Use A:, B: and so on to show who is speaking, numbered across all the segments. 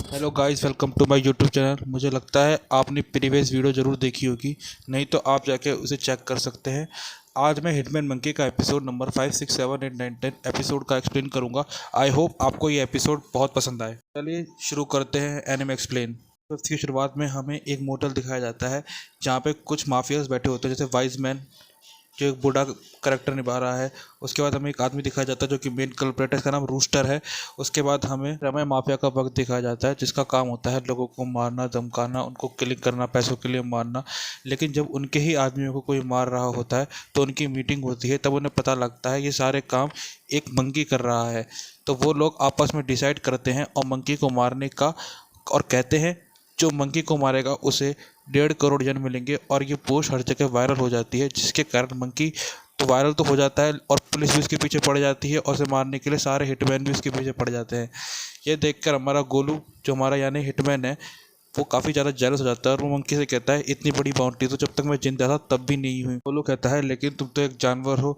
A: Hello guys, welcome to my YouTube channel. मुझे लगता है आपने प्रीवियस वीडियो ज़रूर देखी होगी, नहीं तो आप जाके उसे चेक कर सकते हैं। आज मैं हिटमैन मंकी का एपिसोड नंबर 5, 6, 7, 8, 9, 10 एपिसोड का एक्सप्लेन करूंगा। आई होप आपको ये एपिसोड बहुत पसंद आए। चलिए शुरू करते हैं एनिमे एक्सप्लेन। तो इसकी शुरुआत में हमें एक मोटल दिखाया जाता है जहाँ पे कुछ माफियाज बैठे होते हैं, जैसे वाइज मैन जो एक बूढ़ा करेक्टर निभा रहा है। उसके बाद हमें एक आदमी दिखाया जाता है जो कि मेन कल्प्रेट है, इसका नाम रूस्टर है। उसके बाद हमें रमय माफिया का वक्त दिखाया जाता है जिसका काम होता है लोगों को मारना, धमकाना, उनको किलिंग करना, पैसों के लिए मारना। लेकिन जब उनके ही आदमियों को कोई मार रहा होता है तो उनकी मीटिंग होती है, तब उन्हें पता लगता है ये सारे काम एक मंकी कर रहा है। तो वो लोग आपस में डिसाइड करते हैं और मंकी को मारने का, और कहते हैं जो मंकी को मारेगा उसे 1.5 करोड़ जन मिलेंगे। और ये पोस्ट हर जगह वायरल हो जाती है, जिसके कारण मंकी तो वायरल तो हो जाता है और पुलिस भी उसके पीछे पड़ जाती है और उसे मारने के लिए सारे हिटमैन भी उसके पीछे पड़ जाते हैं। ये देखकर हमारा गोलू, जो हमारा यानी हिटमैन है, वो काफ़ी ज़्यादा जेलस हो जाता है और वो मंकी से कहता है इतनी बड़ी बाउंड्री तो जब तक मैं जिंदा था तब भी नहीं हुई। गोलू कहता है लेकिन तुम तो एक जानवर हो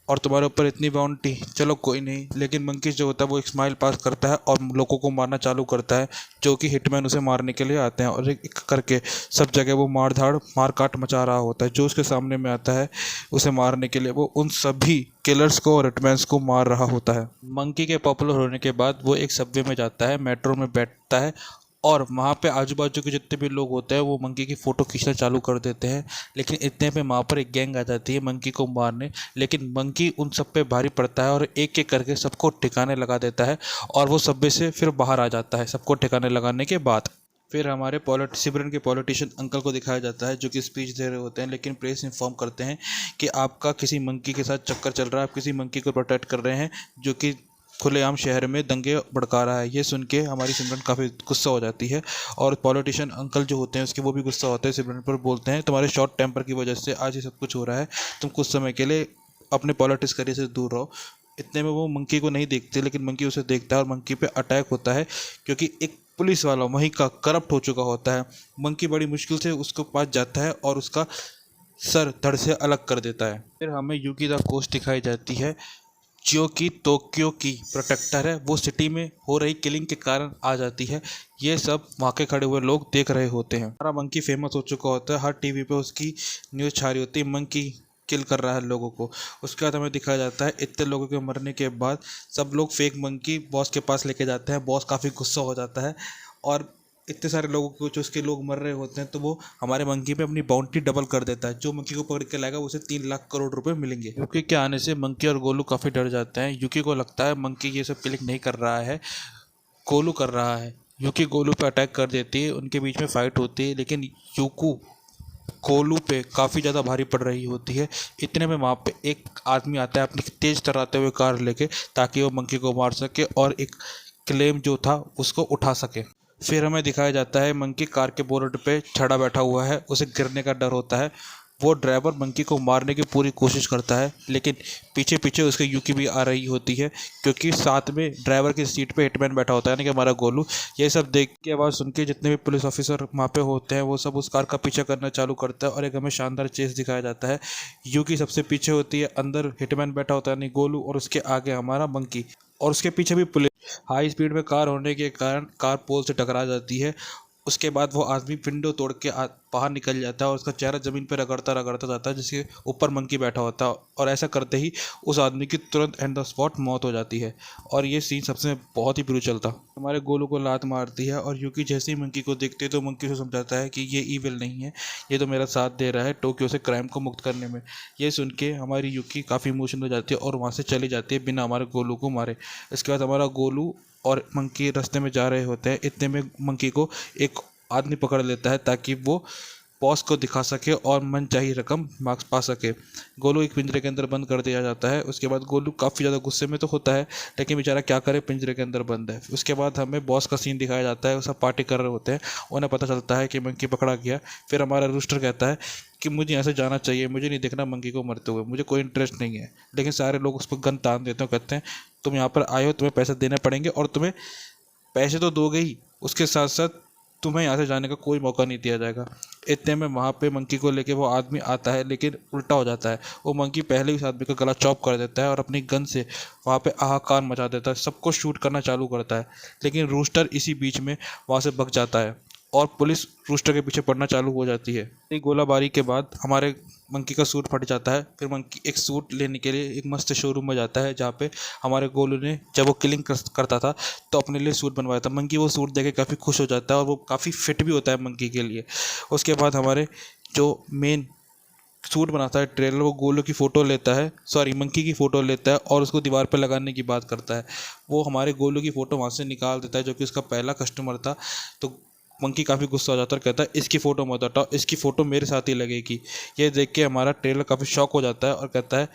A: और तुम्हारे ऊपर इतनी बाउंड्री, चलो कोई नहीं। लेकिन मंकी जो होता है वो एक स्माइल पास करता है और लोगों को मारना चालू करता है, जो कि हिटमैन उसे मारने के लिए आते हैं। और एक एक करके सब जगह वो मार काट मचा रहा होता है। जो उसके सामने में आता है उसे मारने के लिए, वो उन सभी किलर्स को और हिटमैन्स को मार रहा होता है। मंकी के पॉपुलर होने के बाद वो एक सबवे में जाता है, मेट्रो में बैठता है और वहाँ पे आजू बाजू के जितने भी लोग होते हैं वो मंकी की फ़ोटो खींचना चालू कर देते हैं। लेकिन इतने पे वहाँ पर एक गैंग आ जाती है मंकी को मारने। लेकिन मंकी उन सब पे भारी पड़ता है और एक एक करके सबको ठिकाने लगा देता है और वो सब्वे से फिर बाहर आ जाता है सबको ठिकाने लगाने के बाद। फिर हमारे सिबरन के पॉलिटिशियन अंकल को दिखाया जाता है जो कि स्पीच दे रहे होते हैं, लेकिन प्रेस इन्फॉर्म करते हैं कि आपका किसी मंकी के साथ चक्कर चल रहा है, आप किसी मंकी को प्रोटेक्ट कर रहे हैं जो कि खुलेआम शहर में दंगे भड़का रहा है। ये सुन के हमारी सिमरन काफ़ी गुस्सा हो जाती है और पॉलिटिशियन अंकल जो होते हैं उसके वो भी गुस्सा होते हैं सिमरन पर। बोलते हैं तुम्हारे शॉर्ट टेम्पर की वजह से आज ये सब कुछ हो रहा है, तुम कुछ समय के लिए अपने पॉलिटिक्स करियर से दूर रहो। इतने में वो मंकी को नहीं देखते, लेकिन मंकी उसे देखता है और मंकी पे अटैक होता है क्योंकि एक पुलिस वाला वहीं का करप्ट हो चुका होता है। मंकी बड़ी मुश्किल से उसको पास जाता है और उसका सर धड़ से अलग कर देता है। फिर हमें यूकी द कोस्ट दिखाई जाती है जो कि टोक्यो की प्रोटेक्टर है। वो सिटी में हो रही किलिंग के कारण आ जाती है। ये सब वहाँ के खड़े हुए लोग देख रहे होते हैं। हमारा मंकी फेमस हो चुका होता है, हर टीवी पे उसकी न्यूज़ छा रही होती है मंकी किल कर रहा है लोगों को। उसके बाद हमें दिखाया जाता है इतने लोगों के मरने के बाद सब लोग फेक मंकी बॉस के पास लेके जाते हैं। बॉस काफ़ी गुस्सा हो जाता है और इतने सारे लोगों को जो उसके लोग मर रहे होते हैं तो वो हमारे मंकी पे अपनी बाउंड्री डबल कर देता है। जो मंकी को पकड़ के लाएगा उसे 3 लाख करोड़ रुपए मिलेंगे। यूकी के आने से मंकी और गोलू काफ़ी डर जाते हैं। यूकी को लगता है मंकी ये सब किलिंग नहीं कर रहा है, गोलू कर रहा है। यूकी गोलू पे अटैक कर देती है, उनके बीच में फाइट होती है, लेकिन यूकू गोलू पे काफ़ी ज़्यादा भारी पड़ रही होती है। इतने में वहाँ पे एक आदमी आता है अपनी तेज़ तराते हुए कार लेके, ताकि वो मंकी को मार सके और एक क्लेम जो था उसको उठा सके। फिर हमें दिखाया जाता है मंकी कार के बोनट पे चढ़ा बैठा हुआ है, उसे गिरने का डर होता है। वो ड्राइवर मंकी को मारने की पूरी कोशिश करता है, लेकिन पीछे पीछे उसके यूकी भी आ रही होती है क्योंकि साथ में ड्राइवर की सीट पे हिटमैन बैठा होता है, यानी कि हमारा गोलू। ये सब देख के आवाज़ सुन के जितने भी पुलिस ऑफिसर वहाँ पे होते हैं वो सब उस कार का पीछा करना चालू करता है और एक हमें शानदार चेस दिखाया जाता है। यूकी सबसे पीछे होती है, अंदर हिटमैन बैठा होता है यानी गोलू, और उसके आगे हमारा मंकी, और उसके पीछे भी पुलिस। हाई स्पीड में कार होने के कारण कार पोल से टकरा जाती है। उसके बाद वो आदमी विंडो तोड़ के बाहर निकल जाता है और उसका चेहरा ज़मीन पर रगड़ता रगड़ता जाता है, जिसके ऊपर मंकी बैठा होता है। और ऐसा करते ही उस आदमी की तुरंत एंड द स्पॉट मौत हो जाती है। और ये सीन सबसे बहुत ही ब्रूटल था। हमारे गोलू को लात मारती है और यूकी जैसे ही मंकी को देखते तो मंकी को समझाता है कि ये ईविल नहीं है, ये तो मेरा साथ दे रहा है टोक्यो से क्राइम को मुक्त करने में। ये सुन के हमारी यूकी काफ़ी इमोशनल हो जाती है और वहाँ से चली जाती है बिना हमारे गोलू को मारे। इसके बाद हमारा गोलू और मंकी रास्ते में जा रहे होते हैं। इतने में मंकी को एक आदमी पकड़ लेता है ताकि वो बॉस को दिखा सके और मनचाही रकम मार्क्स पा सके। गोलू एक पिंजरे के अंदर बंद कर दिया जाता है। उसके बाद गोलू काफ़ी ज़्यादा गुस्से में तो होता है, लेकिन बेचारा क्या करे, पिंजरे के अंदर बंद है। उसके बाद हमें बॉस का सीन दिखाया जाता है, वो सब पार्टी कर रहे होते हैं। उन्हें पता चलता है कि मंकी पकड़ा गया। फिर हमारा रूस्टर कहता है कि मुझे यहाँ से जाना चाहिए, मुझे नहीं देखना मंकी को मरते हुए, मुझे कोई इंटरेस्ट नहीं है। लेकिन सारे लोग उस पर गन तान देते हैं, कहते हैं तुम यहाँ पर आए हो, तुम्हें पैसे देने पड़ेंगे और तुम्हें पैसे तो दोगे ही, उसके साथ साथ तुम्हें यहाँ से जाने का कोई मौका नहीं दिया जाएगा। इतने में वहाँ पे मंकी को लेके वो आदमी आता है, लेकिन उल्टा हो जाता है। वो मंकी पहले ही उस आदमी का गला चॉप कर देता है और अपनी गन से वहाँ पे हाहाकार मचा देता है, सबको शूट करना चालू करता है। लेकिन रूस्टर इसी बीच में वहाँ से भाग जाता है और पुलिस रूस्टर के पीछे पड़ना चालू हो जाती है। एक गोलाबारी के बाद हमारे मंकी का सूट फट जाता है। फिर मंकी एक सूट लेने के लिए एक मस्त शोरूम में जाता है, जहाँ पे हमारे गोलू ने जब वो किलिंग करता था तो अपने लिए सूट बनवाया था। मंकी वो सूट देख के काफ़ी खुश हो जाता है और वो काफ़ी फिट भी होता है मंकी के लिए। उसके बाद हमारे जो मेन सूट बनाता है ट्रेलर, वो गोलू की फ़ोटो लेता है, सॉरी मंकी की फ़ोटो लेता है और उसको दीवार पर लगाने की बात करता है। वो हमारे गोलू की फ़ोटो वहाँ से निकाल देता है, जो कि उसका पहला कस्टमर था। तो मंकी काफ़ी गुस्सा हो जाता है और कहता है इसकी फ़ोटो मत हटाओ, इसकी फ़ोटो मेरे साथ ही लगेगी। ये देख के हमारा ट्रेलर काफ़ी शॉक हो जाता है और कहता है,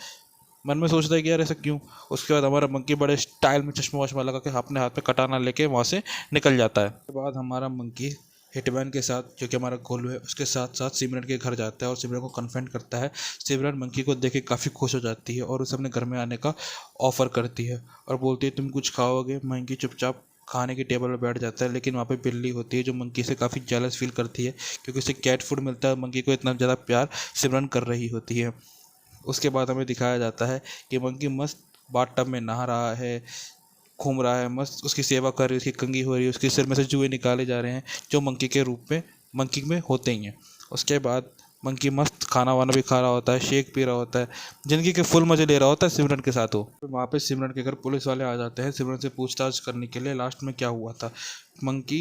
A: मन में सोचता है कि यार ऐसा क्यों। उसके बाद हमारा मंकी बड़े स्टाइल में चश्मा वश्मा लगा के अपने हाथ में कटाना लेके वहाँ से निकल जाता है। उसके बाद हमारा मंकी हिटमैन के साथ, जो कि हमारा गोलू है, उसके साथ साथ सिमरन के घर जाता है और सिमरन को कन्फ्रंट करता है। सिमरन मंकी को देख के काफ़ी खुश हो जाती है और उसे अपने घर में आने का ऑफ़र करती है और बोलती है तुम कुछ खाओगे। मंकी चुपचाप खाने की टेबल पर बैठ जाता है, लेकिन वहाँ पे बिल्ली होती है जो मंकी से काफ़ी जेलस फील करती है, क्योंकि उसे कैट फूड मिलता है। मंकी को इतना ज़्यादा प्यार सिमरन कर रही होती है। उसके बाद हमें दिखाया जाता है कि मंकी मस्त बाथ टब में नहा रहा है, घूम रहा है, मस्त उसकी सेवा कर रही है, उसकी कंघी हो रही है, उसके सिर में से जुए निकाले जा रहे हैं जो मंकी के रूप में मंकी में होते ही हैं। उसके बाद मंकी मस्त खाना वाना भी खा रहा होता है, शेक पी रहा होता है, ज़िंदगी के फुल मज़े ले रहा होता है सिमरन के साथ। वो वहाँ पे सिमरन के घर पुलिस वाले आ जाते हैं सिमरन से पूछताछ करने के लिए लास्ट में क्या हुआ था। मंकी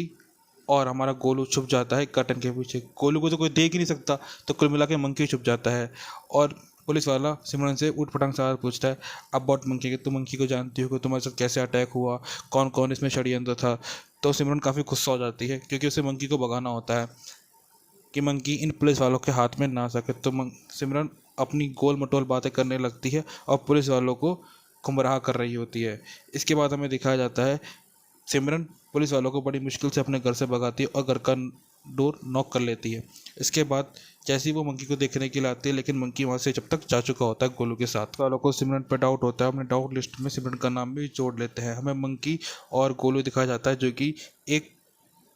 A: और हमारा गोलू छुप जाता है कर्टन के पीछे। गोलू को तो कोई देख ही नहीं सकता, तो कुल मिला के मंकी छुप जाता है और पुलिस वाला सिमरन से ऊट पटांग सवाल पूछता है अबाउट मंकी के, तुम मंकी को जानती हो कि तुम्हारे साथ कैसे अटैक हुआ, कौन कौन इसमें षड्यंत्र था। तो सिमरन काफ़ी गुस्सा हो जाती है, क्योंकि उसे मंकी को भगाना होता है कि मंकी इन पुलिस वालों के हाथ में ना आ सके। तो सिमरन अपनी गोल मटोल बातें करने लगती है और पुलिस वालों को गुमराह कर रही होती है। इसके बाद हमें दिखाया जाता है सिमरन पुलिस वालों को बड़ी मुश्किल से अपने घर से भगाती है और घर का डोर नॉक कर लेती है। इसके बाद जैसे ही वो मंकी को देखने के लिए आती है, लेकिन मंकी वहाँ से जब तक जा चुका होता है गोलू के साथ। वालों को सिमरन पर डाउट होता है, अपने डाउट लिस्ट में सिमरन का नाम भी जोड़ लेते हैं। हमें मंकी और गोलू दिखाया जाता है जो कि एक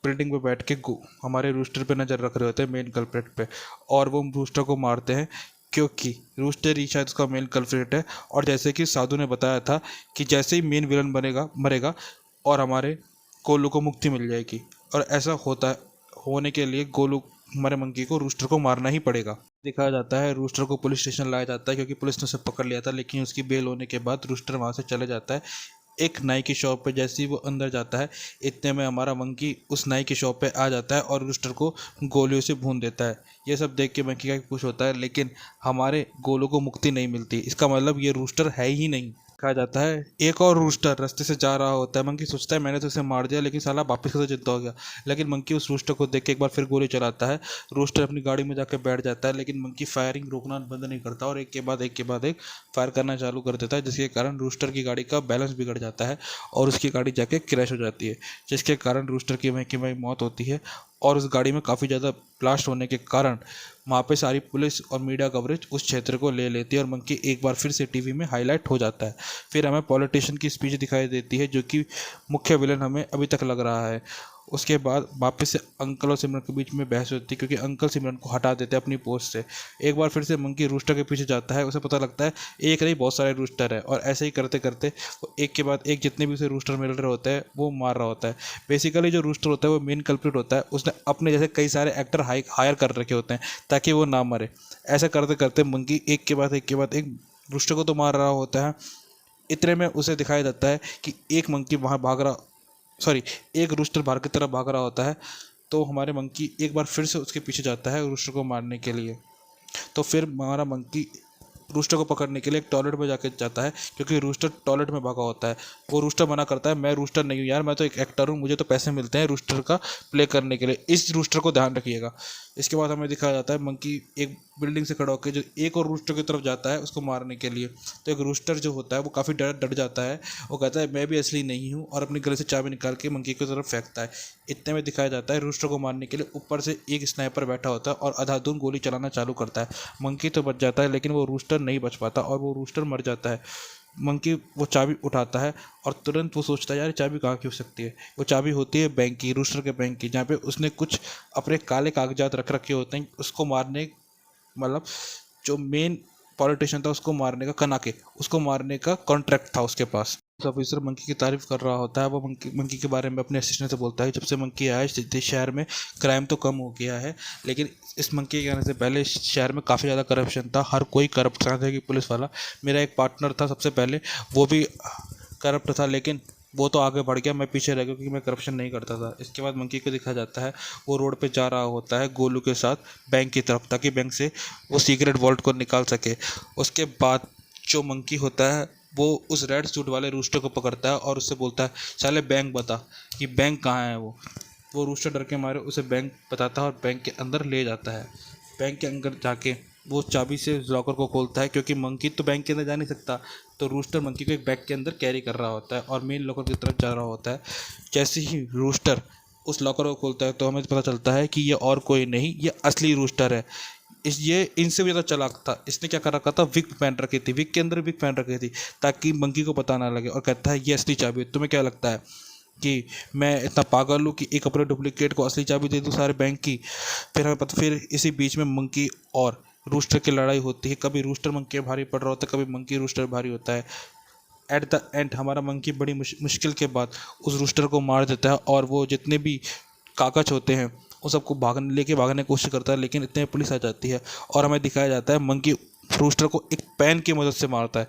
A: बिल्डिंग पे बैठ के हमारे रूस्टर पे नज़र रख रहे होते हैं, मेन कल्प्रेट पे, और वो रूस्टर को मारते हैं क्योंकि रूस्टर ही शायद उसका मेन कल्प्रेट है। और जैसे कि साधु ने बताया था कि जैसे ही मेन विलन मरेगा और हमारे गोलू को मुक्ति मिल जाएगी, और ऐसा होने के लिए गोलू हमारे मंकी को रूस्टर को मारना ही पड़ेगा। दिखाया जाता है रूस्टर को पुलिस स्टेशन लाया जाता है, क्योंकि पुलिस ने उसे पकड़ लिया था, लेकिन उसकी बेल होने के बाद रूस्टर वहाँ से चले जाता है एक नाई की शॉप पे। जैसे ही वो अंदर जाता है, इतने में हमारा मंकी उस नाई की शॉप पे आ जाता है और रूस्टर को गोलियों से भून देता है। ये सब देख के मंकी का खुश होता है, लेकिन हमारे गोलू को मुक्ति नहीं मिलती। इसका मतलब ये रूस्टर है ही नहीं। कहा जाता है एक और रूस्टर रास्ते से जा रहा होता है। मंकी सोचता है मैंने तो उसे मार दिया, लेकिन साला वापस कैसे जिंदा हो गया। लेकिन मंकी उस रूस्टर को देख के एक बार फिर गोली चलाता है। रूस्टर अपनी गाड़ी में जाकर बैठ जाता है, लेकिन मंकी फायरिंग रोकना बंद नहीं करता और एक के बाद एक फायर करना चालू कर देता है, जिसके कारण रूस्टर की गाड़ी का बैलेंस बिगड़ जाता है और उसकी गाड़ी जाके क्रैश हो जाती है, जिसके कारण रूस्टर की वहीं मौत होती है। और उस गाड़ी में काफ़ी ज़्यादा ब्लास्ट होने के कारण वहाँ पे सारी पुलिस और मीडिया कवरेज उस क्षेत्र को ले लेती है और मंकी एक बार फिर से टीवी में हाईलाइट हो जाता है। फिर हमें पॉलिटिशियन की स्पीच दिखाई देती है, जो कि मुख्य विलन हमें अभी तक लग रहा है। उसके बाद वापस से अंकल और सिमरन के बीच में बहस होती है, क्योंकि अंकल सिमरन को हटा देते हैं अपनी पोस्ट से। एक बार फिर से मंकी रूस्टर के पीछे जाता है, उसे पता लगता है एक नहीं बहुत सारे रूस्टर है, और ऐसे ही करते करते वो एक के बाद एक जितने भी उसे रूस्टर मिल रहे होते हैं वो मार रहा होता है। बेसिकली जो रूस्टर होता है वो मेन कल्प्रिट होता है, उसने अपने जैसे कई सारे एक्टर हायर कर रखे होते हैं ताकि वो ना मरे। ऐसा करते करते मंकी एक के बाद एक रूस्टर को तो मार रहा होता है। इतने में उसे दिखाई देता है कि एक मंकी वहाँ एक रूस्टर बाहर की तरफ भाग रहा होता है। तो हमारे मंकी एक बार फिर से उसके पीछे जाता है रूस्टर को मारने के लिए। तो फिर हमारा मंकी रूस्टर को पकड़ने के लिए एक टॉयलेट में जाके जाता है, क्योंकि रूस्टर टॉयलेट में भागा होता है। वो रूस्टर मना करता है, मैं रूस्टर नहीं हूँ यार, मैं तो एक एक्टर हूँ, मुझे तो पैसे मिलते हैं रूस्टर का प्ले करने के लिए, इस रूस्टर को ध्यान रखिएगा। इसके बाद हमें दिखाया जाता है मंकी एक बिल्डिंग से खड़ा होकर जो एक और रूस्टर की तरफ जाता है उसको मारने के लिए। तो एक रूस्टर जो होता है वो काफ़ी डर जाता है, वो कहता है मैं भी असली नहीं हूँ, और अपनी गले से चाबी निकाल के मंकी की तरफ फेंकता है। इतने में दिखाया जाता है रूस्टर को मारने के लिए ऊपर से एक स्नाइपर बैठा होता है और अंधाधुंध गोली चलाना चालू करता है। मंकी तो बच जाता है, लेकिन वो रूस्टर नहीं बच पाता और वो रूस्टर मर जाता है। मंकी वो चाबी उठाता है और तुरंत वो सोचता है यार चाबी कहाँ की हो सकती है। वो चाबी होती है बैंक की, रूस्टर के बैंक की, जहाँ पे उसने कुछ अपने काले कागजात रख रखे होते हैं उसको मारने, मतलब जो मेन पॉलिटिशियन था उसको मारने का, कना के उसको मारने का कॉन्ट्रैक्ट था उसके पास। उस ऑफिसर मंकी की तारीफ कर रहा होता है। वो मंकी के बारे में अपने असिस्टेंट से बोलता है जब से मंकी आया है शहर में क्राइम तो कम हो गया है, लेकिन इस मंकी के आने से पहले शहर में काफ़ी ज़्यादा करप्शन था, हर कोई करप्ट था कि पुलिस वाला। मेरा एक पार्टनर था सबसे पहले, वो भी करप्ट था, लेकिन वो तो आगे बढ़ गया, मैं पीछे रह गया क्योंकि मैं करप्शन नहीं करता था। इसके बाद मंकी को दिखाया जाता है वो रोड पे जा रहा होता है गोलू के साथ बैंक की तरफ, ताकि बैंक से वो सीक्रेट वॉल्ट को निकाल सके। उसके बाद जो मंकी होता है वो उस रेड सूट वाले रूस्टर को पकड़ता है और उससे बोलता है साले बैंक बता कि बैंक कहाँ है। वो रूस्टर डर के मारे उसे बैंक बताता है और बैंक के अंदर ले जाता है। बैंक के अंदर जाके वो चाबी से लॉकर को खोलता है, क्योंकि मंकी तो बैंक के अंदर जा नहीं सकता, तो रूस्टर मंकी को एक बैग के अंदर कैरी कर रहा होता है और मेन लॉकर की तरफ जा रहा होता है। जैसे ही रूस्टर उस लॉकर को खोलता है तो हमें पता चलता है कि ये और कोई नहीं, ये असली रूस्टर है। ये इनसे भी ज़्यादा चालाक था। इसने क्या कर रखा था, विग पहन रखी थी, विग के अंदर विग पहन रखी थी ताकि मंकी को पता ना लगे, और कहता है ये असली चाबी है। तुम्हें क्या लगता है कि मैं इतना पागल हूँ कि एक अपने डुप्लीकेट को असली चाबी दे दूँ सारे बैंक की? फिर इसी बीच में मंकी और रूस्टर की लड़ाई होती है। कभी रूस्टर मंकी भारी पड़ रहा होता है, कभी मंकी रूस्टर भारी होता है। एट द एंड हमारा मंकी बड़ी मुश्किल के बाद उस रूस्टर को मार देता है और वो जितने भी कागज होते हैं वो सबको भागने की कोशिश करता है, लेकिन इतने में पुलिस आ जाती है और हमें दिखाया जाता है मंकी रूस्टर को एक पेन की मदद से मारता है।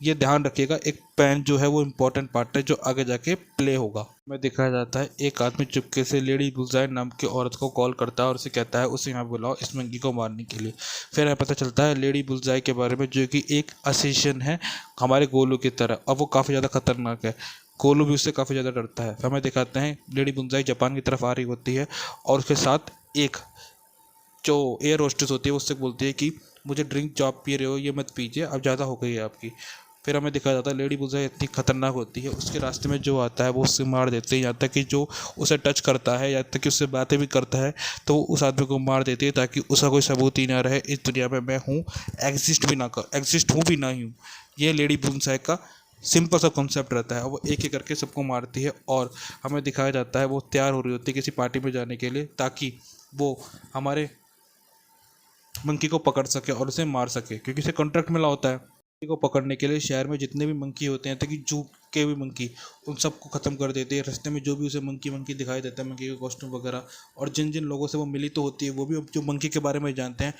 A: ये ध्यान रखिएगा, एक पेन जो है वो इम्पोर्टेंट पार्ट है जो आगे जाके प्ले होगा। हमें दिखाया जाता है एक आदमी चुपके से लेडी बुलजाई नाम की औरत को कॉल करता है और उसे कहता है उसे यहाँ बुलाओ इस मंकी को मारने के लिए। फिर हमें पता चलता है लेडी बुलजाई के बारे में, जो कि एक असिस्टेंट है हमारे गोलू की तरह, और वो काफ़ी ज़्यादा खतरनाक है। गोलू भी उससे काफ़ी ज़्यादा डरता है। फिर हमें दिखाते हैं लेडी बुलजाई जापान की तरफ आ रही होती है और उसके साथ एक जो एयर होस्टेस होती है उससे बोलती है कि मुझे ड्रिंक जो आप पी रहे हो ये मत पीजिए, अब ज़्यादा हो गई है आपकी। फिर हमें दिखाया जाता है लेडी बुलजाई इतनी खतरनाक होती है, उसके रास्ते में जो आता है वो उससे मार देते हैं, यहाँ तक कि जो उसे टच करता है, यहाँ तक कि उससे बातें भी करता है तो वो उस आदमी को मार देती है, ताकि उसका कोई सबूत ही ना रहे इस दुनिया में मैं हूँ, एग्जिस्ट हूँ भी ना हूँ। ये लेडी बुलजाई का सिंपल सा कॉन्सेप्ट रहता है। वो एक एक करके सबको मारती है और हमें दिखाया जाता है वो तैयार हो रही होती है किसी पार्टी में जाने के लिए, ताकि वो हमारे मंकी को पकड़ सके और उसे मार सके, क्योंकि उसे कॉन्ट्रैक्ट मिला होता है। मंकी को पकड़ने के लिए शहर में जितने भी मंकी होते हैं, ताकि जू के भी मंकी, उन सबको ख़त्म कर देते हैं। रास्ते में जो भी उसे मंकी मंकी दिखाई देता है, मंकी के कॉस्ट्यूम वगैरह, और जिन जिन लोगों से वो मिली तो होती है, वो भी जो मंकी के बारे में जानते हैं,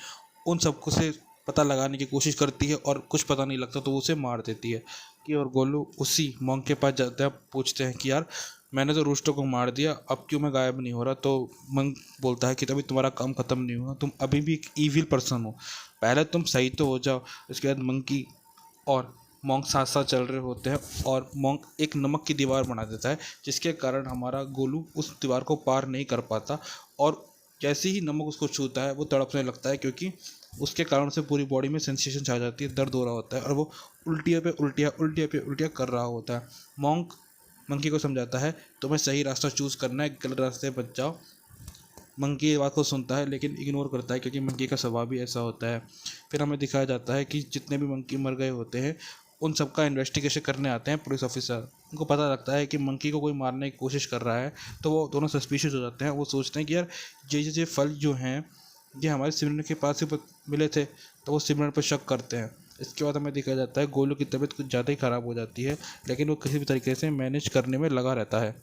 A: उन सबको से पता लगाने की कोशिश करती है और कुछ पता नहीं लगता तो वो उसे मार देती है। कि और गोलू उसी मॉन्क के पास जाते हैं, पूछते हैं कि यार मैंने तो रूस्टर को मार दिया, अब क्यों मैं गायब नहीं हो रहा? तो मंक बोलता है कि तभी तुम्हारा काम ख़त्म नहीं हुआ, तुम अभी भी एक ईविल पर्सन हो, पहले तुम सही तो हो जाओ। उसके बाद मंकी और मॉन्क साथ साथ चल रहे होते हैं और मॉन्क एक नमक की दीवार बना देता है, जिसके कारण हमारा गोलू उस दीवार को पार नहीं कर पाता, और जैसे ही नमक उसको छूता है वो तड़पने लगता है, क्योंकि उसके कारण से पूरी बॉडी में सेंसेशन छा जाती है, दर्द हो रहा होता है और वो उल्टियाँ कर रहा होता है। मॉन्क मंकी को समझाता है तुम्हें सही रास्ता चूज़ करना है, गलत रास्ते बच जाओ। मंकी ये बात को सुनता है लेकिन इग्नोर करता है, क्योंकि मंकी का स्वभाव भी ऐसा होता है। फिर हमें दिखाया जाता है कि जितने भी मंकी मर गए होते हैं उन सब का इन्वेस्टिगेशन करने आते हैं पुलिस ऑफिसर। उनको पता लगता है कि मंकी को कोई मारने की कोशिश कर रहा है, तो वो दोनों सस्पिशियस हो जाते हैं। वो सोचते हैं कि यार ये फल जो हैं ये हमारे सिमरन के पास ही मिले थे, तो वो सिमरन पर शक करते हैं। इसके बाद हमें दिखाया जाता है गोलू की तबीयत कुछ ज़्यादा ही ख़राब हो जाती है, लेकिन वो किसी भी तरीके से मैनेज करने में लगा रहता है।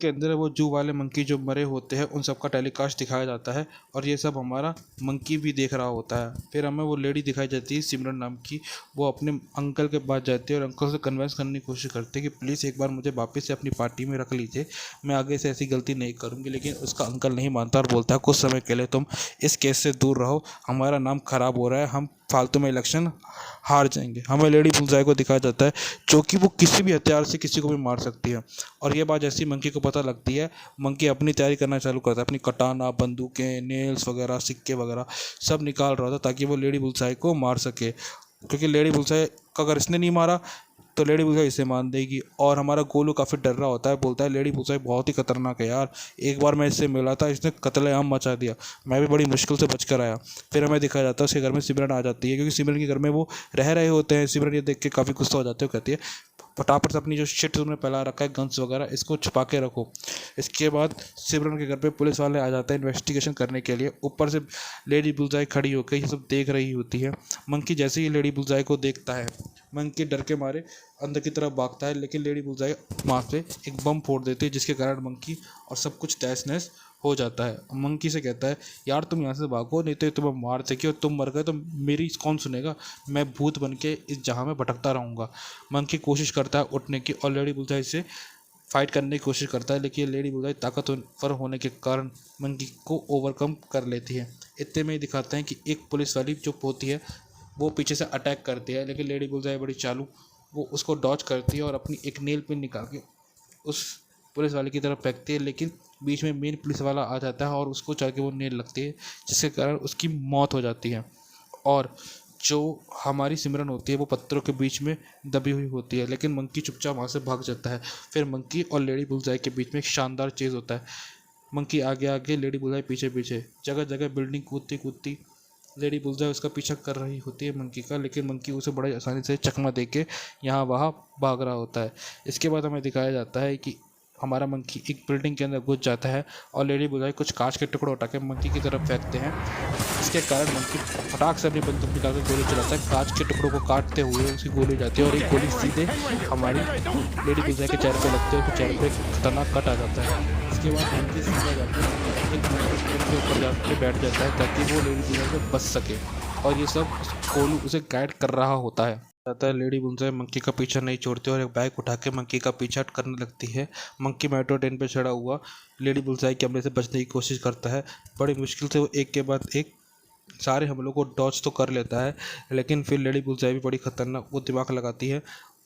A: के अंदर वो जू वाले मंकी जो मरे होते हैं उन सब का टेलीकास्ट दिखाया जाता है, और ये सब हमारा मंकी भी देख रहा होता है। फिर हमें वो लेडी दिखाई जाती है सिमरन नाम की, वो अपने अंकल के पास जाती है और अंकल से कन्विंस करने की कोशिश करती है कि प्लीज़ एक बार मुझे वापस से अपनी पार्टी में रख लीजिए, मैं आगे से ऐसी गलती नहीं करूँगी। लेकिन उसका अंकल नहीं मानता और बोलता है कुछ समय के लिए तुम इस केस से दूर रहो, हमारा नाम ख़राब हो रहा है, हम फालतू में इलेक्शन हार जाएंगे। हमें लेडी बुलजाई को दिखाया जाता है जो कि वो किसी भी हथियार से किसी को भी मार सकती है, और ये बात जैसी मंकी को पता लगती है, मंकी अपनी तैयारी करना चालू करता है। अपनी कटाना, बंदूकें, नेल्स वगैरह, सिक्के वगैरह सब निकाल रहा था ताकि वो लेडी बुलजाई को मार सके, क्योंकि लेडी बुलजाई को अगर इसने नहीं मारा तो लेडी बुलसाई इसे मान देगी और हमारा गोलू काफ़ी डर रहा होता है, बोलता है लेडी बुलसाई बहुत ही खतरनाक है यार, एक बार मैं इससे मिला था, इसने कत्लेआम मचा दिया, मैं भी बड़ी मुश्किल से बच कर आया। फिर हमें दिखाया जाता है उसके घर में सिमरन आ जाती है, क्योंकि सिमरन के घर में वो रह रहे होते हैं। सिमरन ये देख के काफ़ी गुस्सा हो जाते हैं, कहती है फटाफट से अपनी जो शिट तुमने फैला रखा है गन्स वगैरह इसको छुपा के रखो। इसके बाद सिमरन के घर पे पुलिस वाले आ जाते हैं इन्वेस्टिगेशन करने के लिए। ऊपर से लेडी बुलसाई खड़ी होकर ये सब देख रही होती है। मंकी जैसे ही लेडी बुलसाई को देखता है, मंकी डर के मारे अंदर की तरफ भागता है, लेकिन लेडी बुलसाई वहाँ से एक बम फोड़ देती है, जिसके कारण मंकी और सब कुछ तहस नहस हो जाता है। मंकी से कहता है यार तुम यहाँ से भागो, नहीं तो तुम्हें मार सके और तुम मर गए तो मेरी कौन सुनेगा, मैं भूत बन के इस जहाँ में भटकता रहूँगा। मंकी कोशिश करता है उठने की और लेडी बुलसाई से फाइट करने की कोशिश करता है, लेकिन लेडी बुलसाई ताकतवर होने के कारण मंकी को ओवरकम कर लेती है। इतने में ही दिखाते हैं कि एक पुलिस वाली जो होती है वो पीछे से अटैक करती है, लेकिन लेडी बुलसाई बड़ी चालू, वो उसको डॉज करती है और अपनी एक नेल पिन निकाल के उस पुलिस वाले की तरफ फेंकती है, लेकिन बीच में मेन पुलिस वाला आ जाता है और उसको चढ़ के वो नेल लगती है, जिसके कारण उसकी मौत हो जाती है। और जो हमारी सिमरन होती है वो पत्थरों के बीच में दबी हुई होती है, लेकिन मंकी चुपचाप वहाँ से भाग जाता है। फिर मंकी और लेडी बुलसाई के बीच में एक शानदार चीज़ होता है। मंकी आगे आगे, लेडी बुलसाई पीछे पीछे, जगह जगह बिल्डिंग कूदती कूदती लेडी बुलसाई उसका पीछा कर रही होती है मंकी का, लेकिन मंकी उसे बड़े आसानी से चकमा दे के यहाँ वहाँ भाग रहा होता है। इसके बाद हमें दिखाया जाता है कि हमारा मंकी एक बिल्डिंग के अंदर घुस जाता है और लेडी बुलसाई कुछ कांच के टुकड़े उठा के मंकी की तरफ फेंकते हैं। इसके कारण मंकी फटाक से अपनी बंदूक निकाल कर गोली चलाता है, कांच के टुकड़ों को काटते हुए उसकी गोली जाती है और एक गोली सीधे हमारी लेडी बुलसाई के चेहरे पर लगते है, उसके चेहरे पर एक खतरनाक कट आ जाता है। इसके बाद मंकी सीधा जाकर एक के ऊपर जाकर बैठ जाता है ताकि वो लेडी बुलसाई से बच सके, और ये सब गोलू उसे गाइड कर रहा होता है। जाता है लेडी बुलसाई मंकी का पीछा नहीं छोड़ती और एक बाइक उठा के मंकी का पीछा करने लगती है। मंकी मेट्रो ट्रेन पे चढ़ा हुआ लेडी बुलसाई के हमले से बचने की कोशिश करता है। बड़ी मुश्किल से वो एक के बाद एक सारे हमलों को डॉज तो कर लेता है, लेकिन फिर लेडी बुलसाई भी बड़ी खतरनाक वो दिमाग लगाती है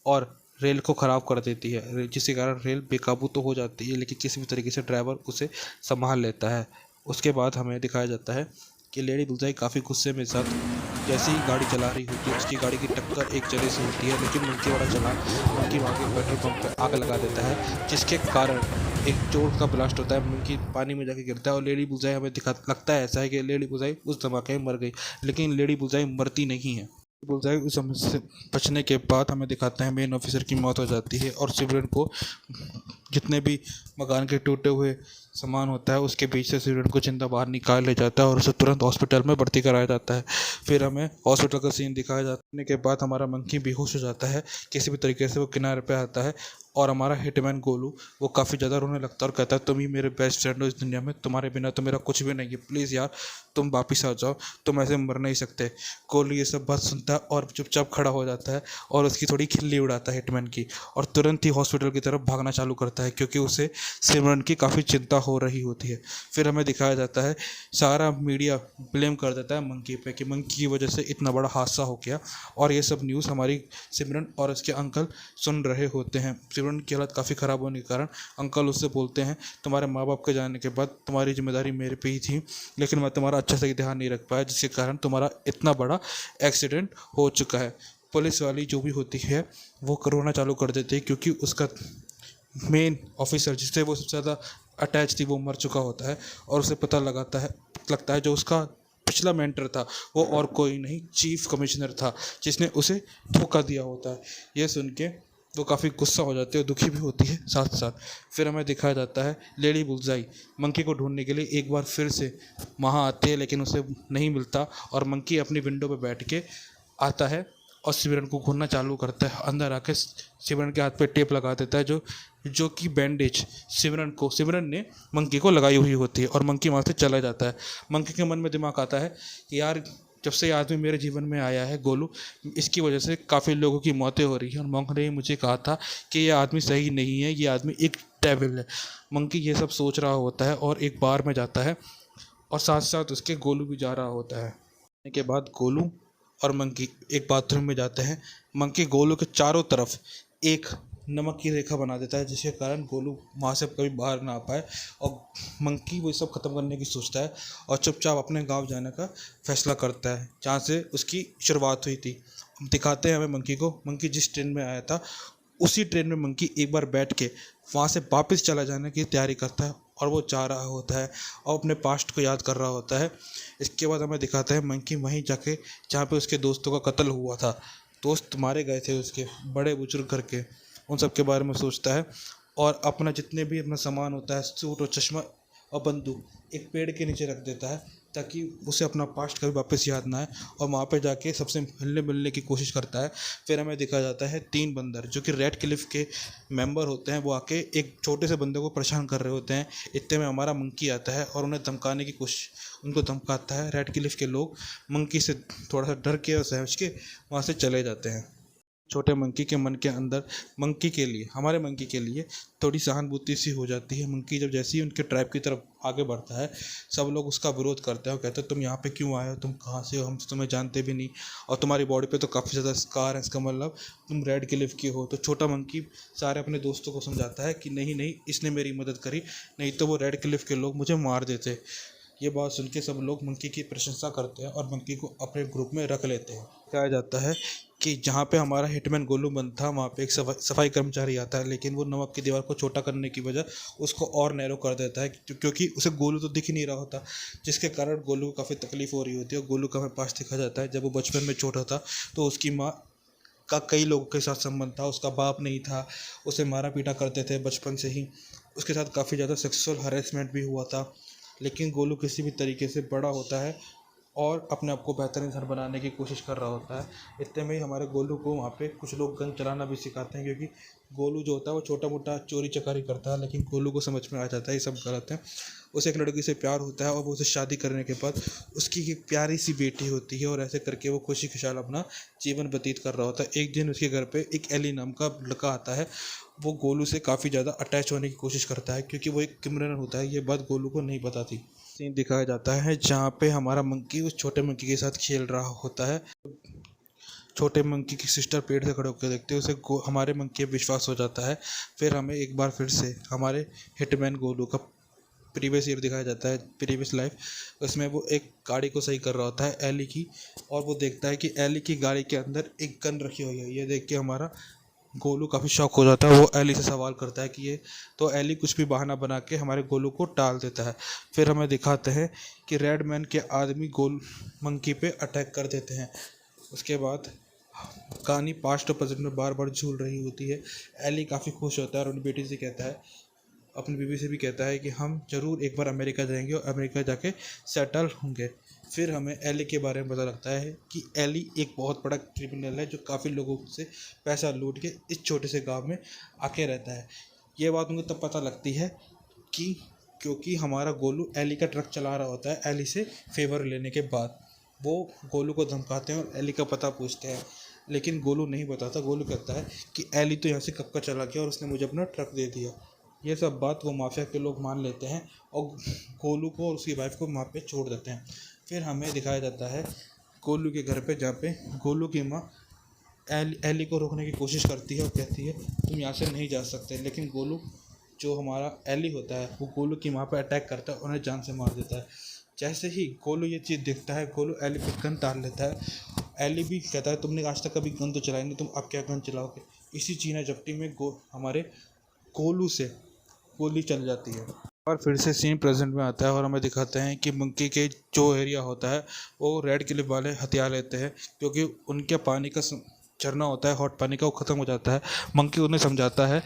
A: और रेल को ख़राब कर देती है, जिसके कारण रेल बेकाबू तो हो जाती है, लेकिन किसी भी तरीके से ड्राइवर उसे संभाल लेता है। उसके बाद हमें दिखाया जाता है कि लेडी बुलसाई काफ़ी गुस्से में साथ जैसे ही गाड़ी चला रही होती है उसकी गाड़ी की टक्कर एक जगह से होती है, लेकिन मंकी वाला चला मंकी वहाँ के पेट्रोल पंप पर आग लगा देता है, जिसके कारण एक जोर का ब्लास्ट होता है। मंकी पानी में जाके गिरता है और लेडी बुलसाई हमें लगता है ऐसा है कि लेडी बुलसाई उस धमाके में मर गई, लेकिन लेडी बुलसाई मरती नहीं है। बुलसाई उस समस्या से बचने के बाद हमें दिखाते हैं मेन ऑफिसर की मौत हो जाती है और सिमरन को जितने भी मकान के टूटे हुए सामान होता है उसके बीच से सिमरन को जिंदा बाहर निकाल ले जाता है और उसे तुरंत हॉस्पिटल में भर्ती कराया जाता है। फिर हमें हॉस्पिटल का सीन दिखाया जाने के बाद हमारा मंकी बेहोश हो जाता है, किसी भी तरीके से वो किनारे पे आता है और हमारा हिटमैन गोलू वो काफ़ी ज़्यादा रोने लगता है और कहता है तुम ही मेरे बेस्ट फ्रेंड हो इस दुनिया में, तुम्हारे बिना तो मेरा कुछ भी नहीं है, प्लीज़ यार तुम वापिस आ जाओ, तुम ऐसे मर नहीं सकते। गोलू ये सब बात सुनता है और चुपचाप खड़ा हो जाता है और उसकी थोड़ी खिल्ली उड़ाता है हिटमैन की, और तुरंत ही हॉस्पिटल की तरफ भागना चालू करता है क्योंकि उसे सिमरन की काफ़ी चिंता हो रही होती है। फिर हमें दिखाया जाता है सारा मीडिया ब्लेम कर देता है मंकी पे कि मंकी की वजह से इतना बड़ा हादसा हो गया, और ये सब न्यूज़ हमारी सिमरन और उसके अंकल सुन रहे होते हैं। सिमरन की हालत काफ़ी ख़राब होने के कारण अंकल उससे बोलते हैं तुम्हारे माँ बाप के जाने के बाद तुम्हारी जिम्मेदारी मेरे पे ही थी, लेकिन मैं तुम्हारा अच्छा से ध्यान नहीं रख पाया, जिसके कारण तुम्हारा इतना बड़ा एक्सीडेंट हो चुका है। पुलिस वाली जो भी होती है वो रोना चालू कर देती है क्योंकि उसका मेन ऑफिसर जिससे वो सबसे ज़्यादा अटैच थी वो मर चुका होता है, और उसे पता लगता है जो उसका पिछला मेंटर था वो और कोई नहीं चीफ कमिश्नर था जिसने उसे धोखा दिया होता है। ये सुन के वो काफ़ी गुस्सा हो जाती है और दुखी भी होती है साथ साथ। फिर हमें दिखाया जाता है लेडी बुलसाई मंकी को ढूंढने के लिए एक बार फिर से वहाँ आती है, लेकिन उसे नहीं मिलता और मंकी अपनी विंडो पे बैठ के आता है और सिमरन को घूरना चालू करता है। अंदर आके सिमरन के हाथ पे टेप लगा देता है जो कि बैंडेज सिमरन ने मंकी को लगाई हुई होती है, और मंकी वहाँ से चला जाता है। मंकी के मन में दिमाग आता है कि यार जब से ये आदमी मेरे जीवन में आया है गोलू, इसकी वजह से काफ़ी लोगों की मौतें हो रही हैं, और मंकी ने मुझे कहा था कि ये आदमी सही नहीं है, ये आदमी एक डेविल है। मंकी ये सब सोच रहा होता है और एक बार में जाता है और साथ साथ उसके गोलू भी जा रहा होता है। के बाद गोलू और मंकी एक बाथरूम में जाते हैं। मंकी गोलू के चारों तरफ एक नमक की रेखा बना देता है, जिसके कारण गोलू वहाँ से कभी बाहर ना आ पाए। और मंकी वो सब ख़त्म करने की सोचता है और चुपचाप अपने गांव जाने का फैसला करता है, जहाँ से उसकी शुरुआत हुई थी। दिखाते हैं हमें मंकी को, मंकी जिस ट्रेन में आया था उसी ट्रेन में मंकी एक बार बैठ के वहाँ से वापस चला जाने की तैयारी करता है, और वो जा रहा होता है और अपने पास्ट को याद कर रहा होता है। इसके बाद हमें दिखाता है मंकी वहीं जाके जहाँ पे उसके दोस्तों का कत्ल हुआ था, दोस्त मारे गए थे उसके, बड़े बुजुर्ग करके, उन सब के बारे में सोचता है। और अपना जितने भी अपना सामान होता है, सूट और चश्मा और बंदूक, एक पेड़ के नीचे रख देता है, ताकि उसे अपना पास्ट कभी वापस याद ना आए, और वहाँ पे जाके सबसे मिलने मिलने की कोशिश करता है। फिर हमें दिखा जाता है 3 बंदर जो कि रेड क्लिफ के मेंबर होते हैं, वो आके एक छोटे से बंदे को परेशान कर रहे होते हैं। इतने में हमारा मंकी आता है और उन्हें धमकाने की कोशिश, उनको धमकाता है। रेड क्लिफ के लोग मंकी से थोड़ा सा डर के और सहज के वहाँ से चले जाते हैं। छोटे मंकी के मन के अंदर मंकी के लिए, हमारे मंकी के लिए थोड़ी सहानुभूति सी हो जाती है। मंकी जब जैसे ही उनके ट्राइब की तरफ आगे बढ़ता है, सब लोग उसका विरोध करते हैं और कहते हैं तुम यहाँ पे क्यों आए हो, तुम कहाँ से हो, हम तुम्हें जानते भी नहीं, और तुम्हारी बॉडी पे तो काफ़ी ज़्यादा स्कार है, इसका मतलब तुम रेड क्लिफ की हो। तो छोटा मंकी सारे अपने दोस्तों को समझाता है कि नहीं नहीं, इसने मेरी मदद करी, नहीं तो वो रेड क्लिफ के लोग मुझे मार देते। ये बात सुन के सब लोग मंकी की प्रशंसा करते हैं और मंकी को अपने ग्रुप में रख लेते हैं। कहा जाता है कि जहाँ पे हमारा हिटमैन गोलू बंद था, वहाँ पे एक सफाई कर्मचारी आता है, लेकिन वो नमक की दीवार को छोटा करने की वजह उसको और नैरो कर देता है, क्योंकि उसे गोलू तो दिख ही नहीं रहा होता, जिसके कारण गोलू को काफ़ी तकलीफ हो रही होती है। और गोलू का हमें पास दिखा जाता है, जब वो बचपन में छोटा था तो उसकी माँ का कई लोगों के साथ संबंध था, उसका बाप नहीं था, उसे मारा पीटा करते थे बचपन से ही, उसके साथ काफ़ी ज़्यादा सेक्सुअल हरेसमेंट भी हुआ था। लेकिन गोलू किसी भी तरीके से बड़ा होता है और अपने आप को बेहतर इंसान बनाने की कोशिश कर रहा होता है। इतने में ही हमारे गोलू को वहाँ पे कुछ लोग गन चलाना भी सिखाते हैं, क्योंकि गोलू जो होता है वो छोटा मोटा चोरी चकारी करता है, लेकिन गोलू को समझ में आ जाता है ये सब गलत है। उसे एक लड़की से प्यार होता है और वो उसे शादी करने के बाद उसकी एक प्यारी सी बेटी होती है, और ऐसे करके वो खुशी खुशहाल अपना जीवन व्यतीत कर रहा होता है। एक दिन उसके घर पे एक एली नाम का लड़का आता है, वो गोलू से काफ़ी ज़्यादा अटैच होने की कोशिश करता है, क्योंकि वो एक क्रिमिनल होता है। ये बात गोलू को नहीं पता थी। सीन दिखाया जाता है जहाँ पे हमारा मंकी उस छोटे मंकी के साथ खेल रहा होता है। छोटे मंकी की सिस्टर पेड़ से खड़े होकर देखते हैं, उसे हमारे मंकी पे विश्वास हो जाता है। फिर हमें एक बार फिर से हमारे हिटमैन गोलू का प्रीवियस ईयर दिखाया जाता है, प्रीवियस लाइफ। उसमें वो एक गाड़ी को सही कर रहा होता है, एली की, और वो देखता है कि एली की गाड़ी के अंदर एक गन रखी हुई है। ये देख के हमारा गोलू काफ़ी शॉक हो जाता है। वो एली से सवाल करता है कि ये, तो एली कुछ भी बहाना बना के हमारे गोलू को टाल देता है। फिर हमें दिखाते हैं कि रेड मैन के आदमी गोल मंकी पे अटैक कर देते हैं। उसके बाद कहानी पास्ट और प्रेजेंट में बार बार झूल रही होती है। एली काफ़ी खुश होता है और अपनी बेटी से कहता है, अपनी बीवी से भी कहता है कि हम ज़रूर एक बार अमेरिका जाएंगे और अमेरिका जाके सेटल होंगे। फिर हमें एली के बारे में पता लगता है कि एली एक बहुत बड़ा क्रिमिनल है, जो काफ़ी लोगों से पैसा लूट के इस छोटे से गांव में आके रहता है। ये बात उनको तब पता लगती है कि क्योंकि हमारा गोलू एली का ट्रक चला रहा होता है। एली से फेवर लेने के बाद वो गोलू को धमकाते हैं और एली का पता पूछते हैं, लेकिन गोलू नहीं बताता। गोलू कहता है कि एली तो यहाँ से कब का चला गया और उसने मुझे अपना ट्रक दे दिया। ये सब बात वो माफिया के लोग मान लेते हैं और गोलू को और उसकी वाइफ को वहाँ पे छोड़ देते हैं। फिर हमें दिखाया जाता है गोलू के घर पे, जहाँ पे गोलू की माँ एली को रोकने की कोशिश करती है और कहती है तुम यहाँ से नहीं जा सकते, लेकिन गोलू, जो हमारा एली होता है, वो गोलू की माँ पे अटैक करता है, उन्हें जान से मार देता है। जैसे ही गोलू ये चीज़ देखता है, गोलू एली पे गन तार लेता है। एली भी कहता है तुमने आज तक कभी गन तो चलाई नहीं, तुम अब क्या गन चलाओगे। इसी चीना चपटी में हमारे गोलू से गोली चल जाती है। और फिर से सीन प्रेजेंट में आता है और हमें दिखाते हैं कि मंकी के जो एरिया होता है वो रेड क्लिफ वाले हथियार लेते हैं, क्योंकि उनके पानी का झरना होता है, हॉट पानी का, वो ख़त्म हो जाता है। मंकी उन्हें समझाता है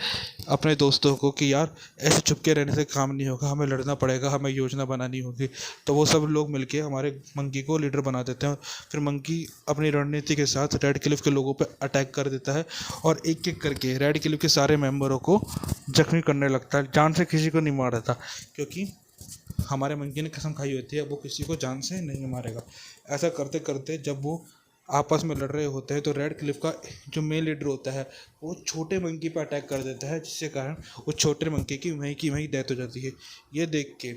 A: अपने दोस्तों को कि यार ऐसे चुपके रहने से काम नहीं होगा, हमें लड़ना पड़ेगा, हमें योजना बनानी होगी। तो वो सब लोग मिलके हमारे मंकी को लीडर बना देते हैं। फिर मंकी अपनी रणनीति के साथ रेड क्लिफ के लोगों पर अटैक कर देता है और एक एक करके रेड क्लिफ के सारे मेंबरों को जख्मी करने लगता है। जान से किसी को नहीं मार रहा था, क्योंकि हमारे मंकी ने कसम खाई होती है वो किसी को जान से नहीं मारेगा। ऐसा करते करते जब वो आपस में लड़ रहे होते हैं तो रेड क्लिफ का जो मेन लीडर होता है वो छोटे मंकी पर अटैक कर देता है, जिससे कारण वो छोटे मंकी की वहीं डेथ हो जाती है। ये देख के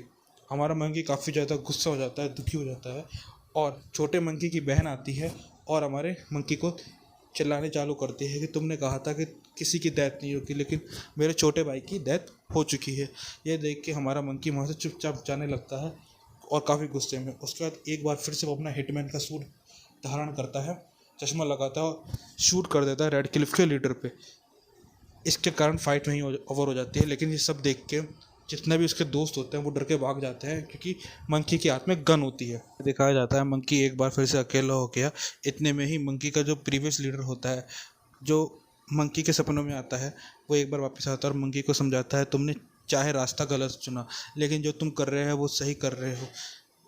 A: हमारा मंकी काफ़ी ज़्यादा गुस्सा हो जाता है, दुखी हो जाता है, और छोटे मंकी की बहन आती है और हमारे मंकी को चिल्लाने चालू करती है कि तुमने कहा था कि किसी की डेथ नहीं होगी, लेकिन मेरे छोटे भाई की डेथ हो चुकी है। ये देख के हमारा मंकी वहाँ से चुपचाप जाने लगता है और काफ़ी गुस्से में। उसके बाद एक बार फिर से वो अपना हिटमैन का सूट धारण करता है, चश्मा लगाता है और शूट कर देता है रेड क्लिफ के लीडर पे। इसके कारण फाइट वहीं ओवर हो जाती है। लेकिन ये सब देख के जितने भी उसके दोस्त होते हैं वो डर के भाग जाते हैं, क्योंकि मंकी के हाथ में गन होती है। दिखाया जाता है मंकी एक बार फिर से अकेला हो गया। इतने में ही मंकी का जो प्रीवियस लीडर होता है, जो मंकी के सपनों में आता है, वो एक बार वापस आता है और मंकी को समझाता है, तुमने चाहे रास्ता गलत चुना, लेकिन जो तुम कर रहे हो वो सही कर रहे हो।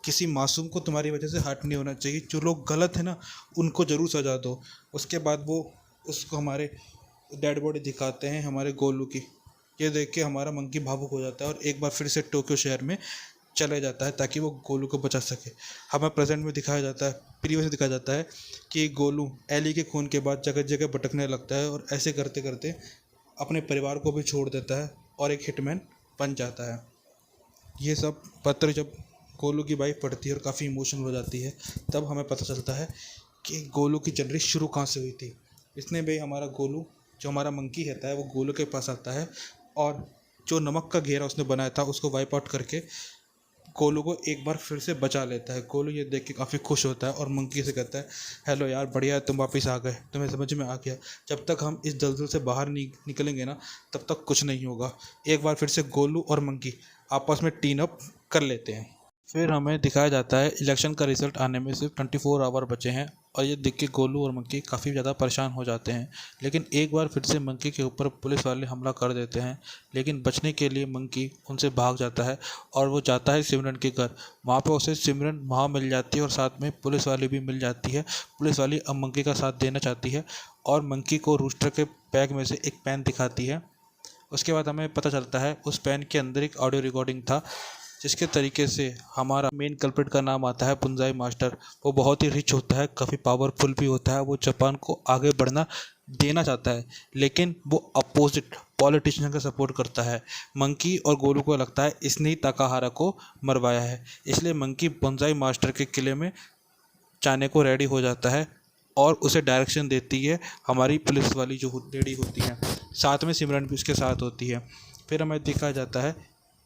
A: किसी मासूम को तुम्हारी वजह से हर्ट नहीं होना चाहिए। जो लोग गलत है ना, उनको ज़रूर सजा दो। उसके बाद वो उसको हमारे डेड बॉडी दिखाते हैं हमारे गोलू की। ये देख के हमारा मंकी भावुक हो जाता है और एक बार फिर से टोक्यो शहर में चले जाता है ताकि वो गोलू को बचा सके। हमें प्रेजेंट में दिखाया जाता है, प्रीवियस में दिखाया जाता है कि गोलू एली के खून के बाद जगह जगह भटकने लगता है और ऐसे करते करते अपने परिवार को भी छोड़ देता है और एक हिटमैन बन जाता है। ये सब पत्र जब गोलू की वाइफ पढ़ती है और काफ़ी इमोशनल हो जाती है, तब हमें पता चलता है कि गोलू की जर्नी शुरू कहाँ से हुई थी। इसने भी हमारा गोलू, जो हमारा मंकी रहता है, वो गोलू के पास आता है और जो नमक का घेरा उसने बनाया था उसको वाइप आउट करके गोलू को एक बार फिर से बचा लेता है। गोलू ये देख के काफ़ी खुश होता है और मंकी से कहता है, हेलो यार, बढ़िया तुम वापस आ गए, तुम्हें समझ में आ गया। जब तक हम इस दलदल से बाहर निकलेंगे ना, तब तक कुछ नहीं होगा। एक बार फिर से गोलू और मंकी आपस में टीन अप कर लेते हैं। फिर हमें दिखाया जाता है इलेक्शन का रिजल्ट आने में सिर्फ 24 आवर बचे हैं और ये देख के गोलू और मंकी काफ़ी ज़्यादा परेशान हो जाते हैं। लेकिन एक बार फिर से मंकी के ऊपर पुलिस वाले हमला कर देते हैं, लेकिन बचने के लिए मंकी उनसे भाग जाता है और वो जाता है सिमरन के घर। वहाँ पे उसे सिमरन वहाँ मिल जाती है और साथ में पुलिस वाली भी मिल जाती है। पुलिस वाली अब मंकी का साथ देना चाहती है और मंकी को रूस्टर के बैग में से एक पेन दिखाती है। उसके बाद हमें पता चलता है उस पेन के अंदर एक ऑडियो रिकॉर्डिंग था, जिसके तरीके से हमारा मेन कल्प्रिट का नाम आता है बुंजाई मास्टर। वो बहुत ही रिच होता है, काफ़ी पावरफुल भी होता है। वो जापान को आगे बढ़ना देना चाहता है, लेकिन वो अपोजिट पॉलिटिशियन का सपोर्ट करता है। मंकी और गोलू को लगता है इसने ही ताकाहारा को मरवाया है, इसलिए मंकी बुंजाई मास्टर के किले में जाने को रेडी हो जाता है और उसे डायरेक्शन देती है हमारी पुलिस वाली जो लेडी होती है। साथ में सिमरन भी उसके साथ होती है। फिर हमें देखा जाता है